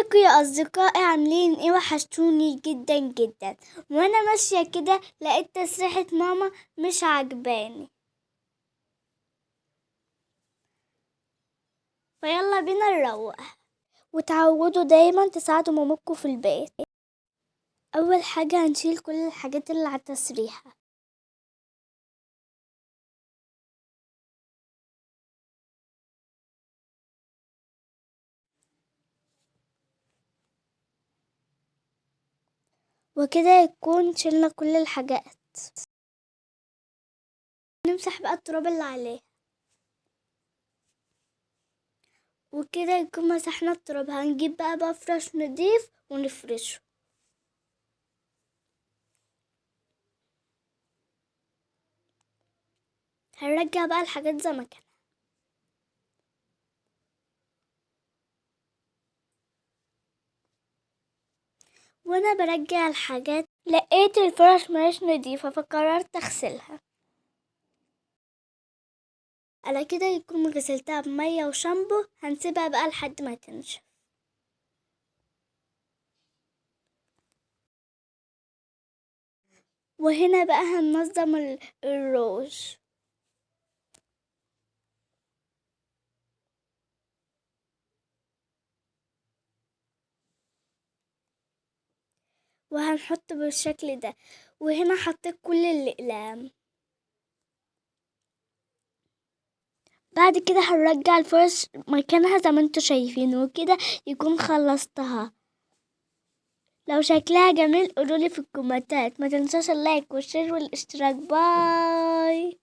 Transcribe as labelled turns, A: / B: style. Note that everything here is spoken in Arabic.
A: ازيكم يا اصدقائي، عاملين ايه؟ وحشتوني جدا جدا. وانا ماشيه كده لقيت تسريحه ماما مش عجباني، فيلا بينا نروق. وتعودوا دايما تساعدوا مامتكم في البيت. اول حاجه هنشيل كل الحاجات اللي على التسريحه، وكده يكون شلنا كل الحاجات. نمسح بقى التراب اللي عليه، وكده يكون مسحنا التراب. هنجيب بقى مفرش نضيف ونفرشه. هنرجع بقى الحاجات زي ما كانت. وانا برجع الحاجات لقيت الفرش مش نضيفة، فقررت اغسلها. على كده يكون غسلتها بمية وشامبو. هنسيبها بقى لحد ما تنشف. وهنا بقى هننظم الروج. وهنحط بالشكل ده. وهنا حطيت كل الأقلام. بعد كده هنرجع الفرش مكانها زي ما انتوا شايفين، وكده يكون خلصتها. لو شكلها جميل قولولي في الكومنتات. ما تنساش اللايك والشير والاشتراك. باي.